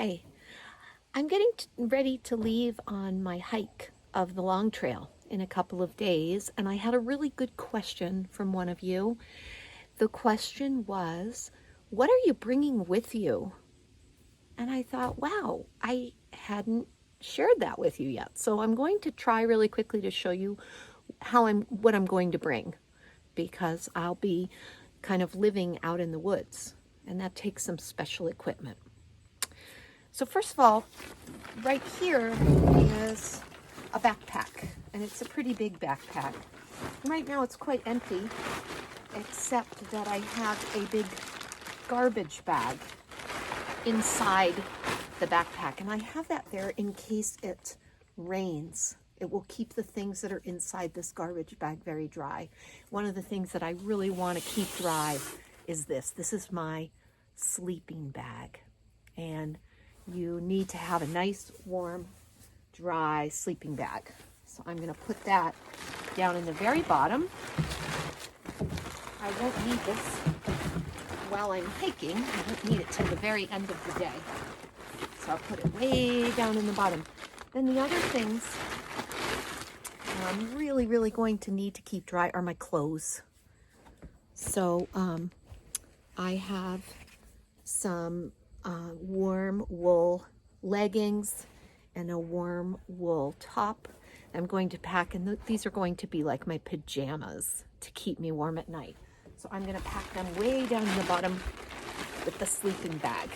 Hi, I'm getting ready to leave on my hike of the Long Trail in a couple of days, and I had a really good question from one of you. The question was, what are you bringing with you? And I thought, wow, I hadn't shared that with you yet. So I'm going to try really quickly to show you what I'm going to bring, because I'll be kind of living out in the woods, and that takes some special equipment. So first of all, right here is a backpack, and it's a pretty big backpack. Right now it's quite empty, except that I have a big garbage bag inside the backpack, and I have that there in case it rains. It will keep the things that are inside this garbage bag very dry. One of the things that I really want to keep dry is this. This is my sleeping bag, and you need to have a nice, warm, dry sleeping bag. So I'm going to put that down in the very bottom. I won't need this while I'm hiking. I won't need it till the very end of the day. So I'll put it way down in the bottom. Then the other things I'm really going to need to keep dry are my clothes. So I have some warm wool leggings and a warm wool top I'm going to pack, and these are going to be like my pajamas to keep me warm at night. So I'm going to pack them way down in the bottom with the sleeping bag.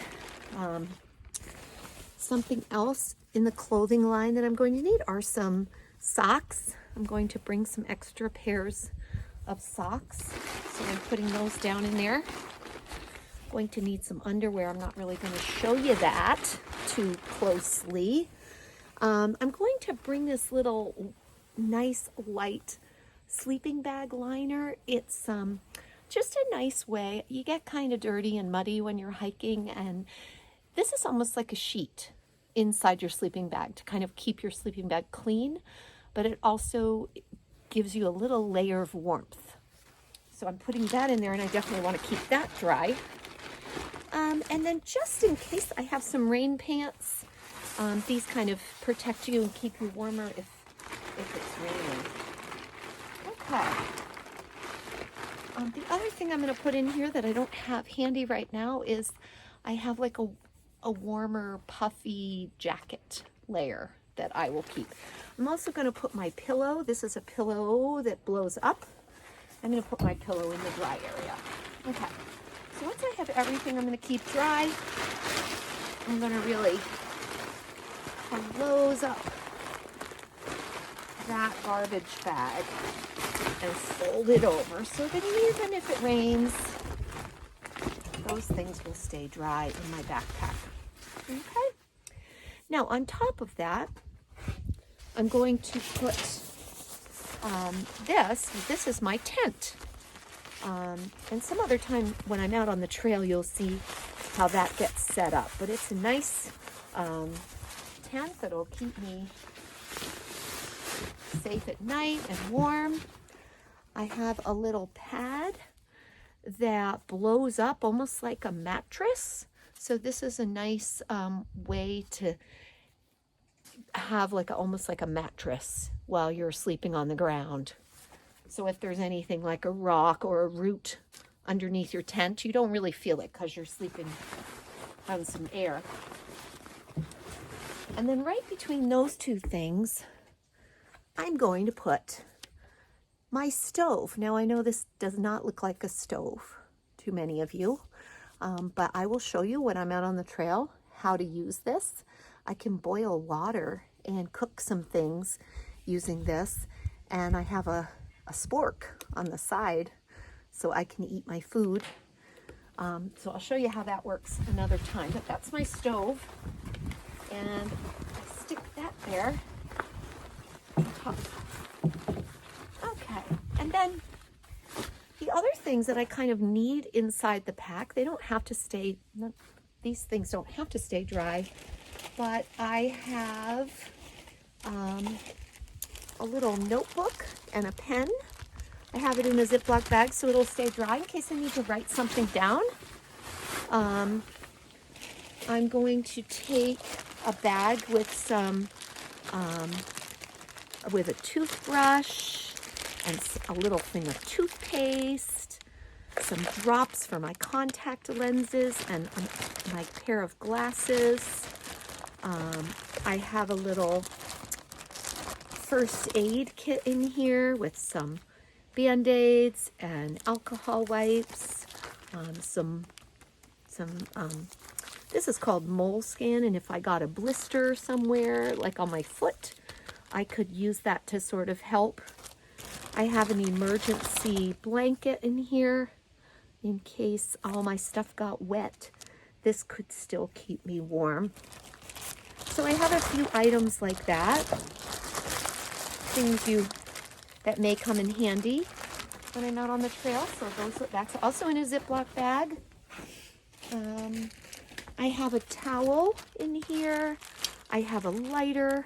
Something else in the clothing line that I'm going to need are some socks. I'm going to bring some extra pairs of socks, so I'm putting those down in there. Going to need some underwear. I'm not really going to show you that too closely. I'm going to bring this little nice light sleeping bag liner. It's just a nice way. You get kind of dirty and muddy when you're hiking, and this is almost like a sheet inside your sleeping bag to kind of keep your sleeping bag clean, but it also gives you a little layer of warmth. So I'm putting that in there, and I definitely want to keep that dry. And then just in case, I have some rain pants. These kind of protect you and keep you warmer if it's raining. Okay. The other thing I'm going to put in here that I don't have handy right now is I have like a warmer, puffy jacket layer that I will keep. I'm also going to put my pillow. This is a pillow that blows up. I'm going to put my pillow in the dry area. Okay. So once I have everything I'm going to keep dry, I'm going to really close up that garbage bag and fold it over so that even if it rains, those things will stay dry in my backpack. Okay. Now on top of that, I'm going to put this is my tent. And some other time when I'm out on the trail, you'll see how that gets set up. But it's a nice tent that'll keep me safe at night and warm. I have a little pad that blows up almost like a mattress. So this is a nice way to have almost like a mattress while you're sleeping on the ground. So if there's anything like a rock or a root underneath your tent, you don't really feel it because you're sleeping on some air. And then right between those two things, I'm going to put my stove. Now I know this does not look like a stove to many of you, but I will show you when I'm out on the trail how to use this. I can boil water and cook some things using this, and I have a spork on the side so I can eat my food. So I'll show you how that works another time, but that's my stove, and I stick that there. Okay, and then the other things that I kind of need inside the pack, they don't have to stay, these things don't have to stay dry, but I have a little notebook and a pen. I have it in a Ziploc bag so it'll stay dry in case I need to write something down. I'm going to take a bag with some, with a toothbrush and a little thing of toothpaste, some drops for my contact lenses and my pair of glasses. I have a little first aid kit in here with some Band-Aids and alcohol wipes, this is called Moleskin, and if I got a blister somewhere, like on my foot, I could use that to sort of help. I have an emergency blanket in here in case all my stuff got wet. This could still keep me warm. So I have a few items like that, things that may come in handy when I'm out on the trail. So that's also in a Ziploc bag. I have a towel in here. I have a lighter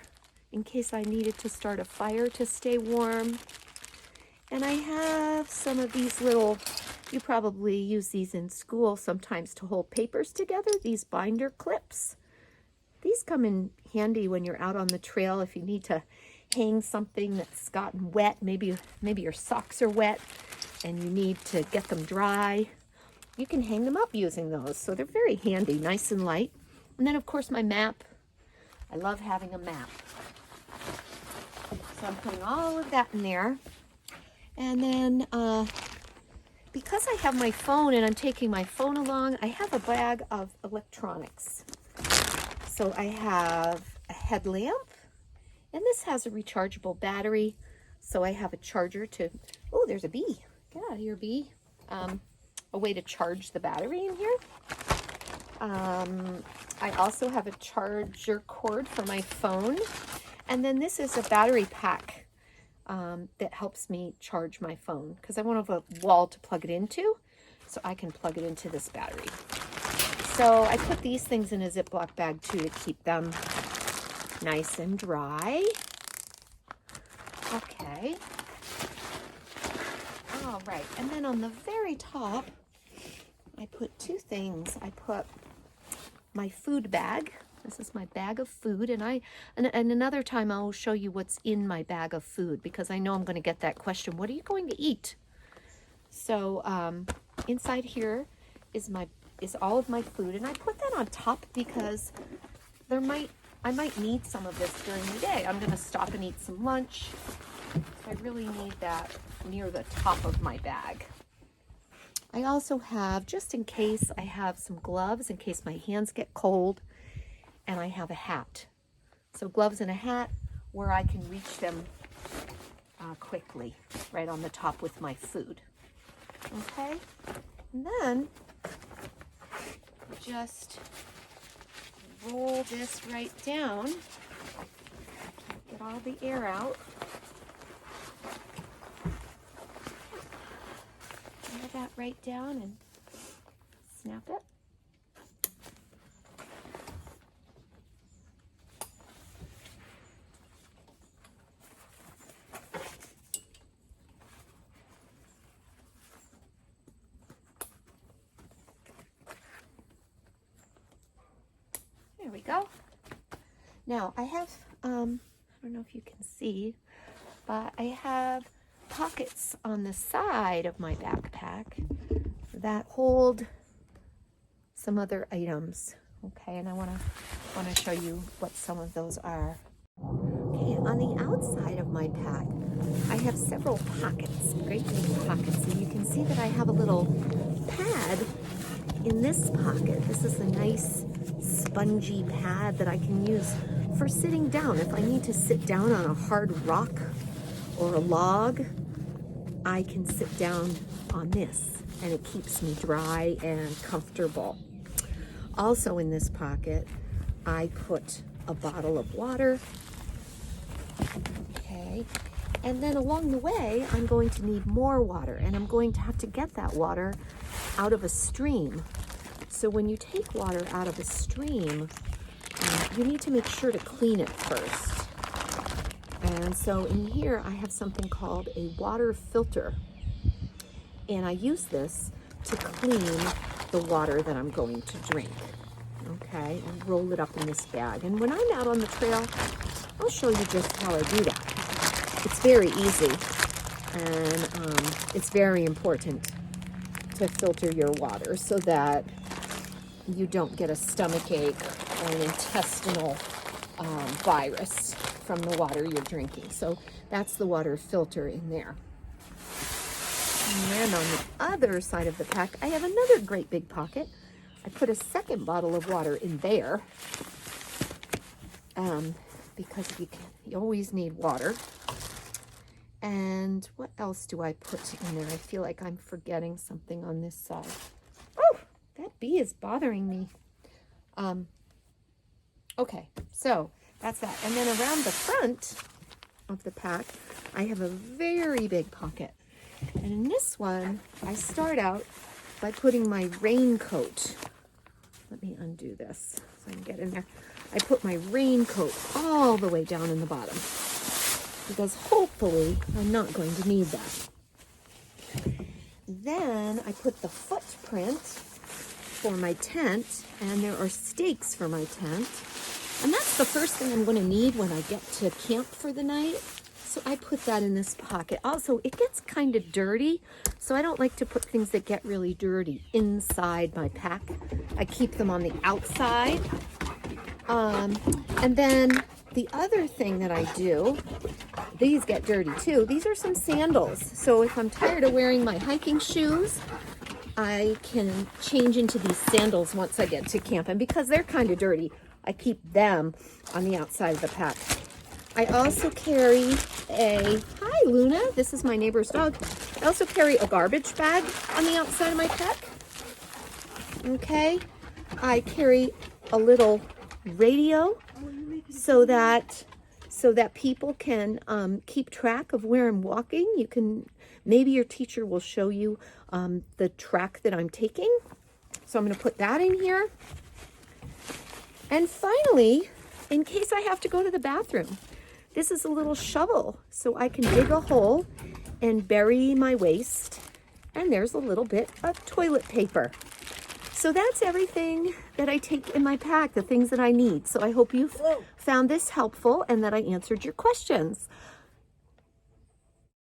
in case I needed to start a fire to stay warm. And I have some of these little, you probably use these in school sometimes to hold papers together, these binder clips. These come in handy when you're out on the trail if you need to hang something that's gotten wet. Maybe your socks are wet and you need to get them dry. You can hang them up using those. So they're very handy, nice and light. And then of course my map. I love having a map. So I'm putting all of that in there. And then because I have my phone and I'm taking my phone along, I have a bag of electronics. So I have a headlamp, and this has a rechargeable battery. So I have a charger to, oh, there's a bee. Get out of here, bee. A way to charge the battery in here. I also have a charger cord for my phone. And then this is a battery pack that helps me charge my phone because I won't have a wall to plug it into, so I can plug it into this battery. So I put these things in a Ziploc bag too to keep them nice and dry. Okay. All right, and then on the very top, I put two things. I put my food bag. This is my bag of food, and another time I'll show you what's in my bag of food because I know I'm going to get that question. What are you going to eat? So inside here is all of my food, and I put that on top because I might need some of this during the day. I'm going to stop and eat some lunch. So I really need that near the top of my bag. I also have, just in case, I have some gloves in case my hands get cold. And I have a hat. So gloves and a hat where I can reach them quickly, right on the top with my food. Okay? And then just roll this right down. Get all the air out. Roll that right down and snap it. There we go. Now I have, I don't know if you can see, but I have pockets on the side of my backpack that hold some other items. Okay, and I want to show you what some of those are. Okay, on the outside of my pack, I have several pockets, great big pockets, and you can see that I have a little pad in this pocket. This is a nice spongy pad that I can use for sitting down. If I need to sit down on a hard rock or a log, I can sit down on this and it keeps me dry and comfortable. Also in this pocket, I put a bottle of water. Okay, and then along the way, I'm going to need more water, and I'm going to have to get that water out of a stream. So when you take water out of a stream, you need to make sure to clean it first. And so in here, I have something called a water filter. And I use this to clean the water that I'm going to drink. Okay, and roll it up in this bag. And when I'm out on the trail, I'll show you just how I do that. It's very easy, and it's very important to filter your water so that you don't get a stomach ache or an intestinal virus from the water you're drinking. So that's the water filter in there. And then on the other side of the pack, I have another great big pocket. I put a second bottle of water in there because you always need water. And what else do I put in there? I feel like I'm forgetting something on this side. Oh, that bee is bothering me. Okay, so that's that. And then around the front of the pack, I have a very big pocket. And in this one, I start out by putting my raincoat. Let me undo this so I can get in there. I put my raincoat all the way down in the bottom because hopefully I'm not going to need that. Then I put the footprint for my tent, and there are stakes for my tent. And that's the first thing I'm going to need when I get to camp for the night. So I put that in this pocket. Also, it gets kind of dirty, so I don't like to put things that get really dirty inside my pack. I keep them on the outside. And then the other thing that I do, these get dirty too. These are some sandals. So if I'm tired of wearing my hiking shoes, I can change into these sandals once I get to camp. And because they're kind of dirty, I keep them on the outside of the pack. I also carry hi Luna, this is my neighbor's dog. I also carry a garbage bag on the outside of my pack. Okay, I carry a little radio so that people can keep track of where I'm walking. You can, maybe your teacher will show you the track that I'm taking. So I'm going to put that in here. And finally, in case I have to go to the bathroom, this is a little shovel so I can dig a hole and bury my waste. And there's a little bit of toilet paper. So that's everything that I take in my pack, the things that I need. So I hope you found this helpful and that I answered your questions.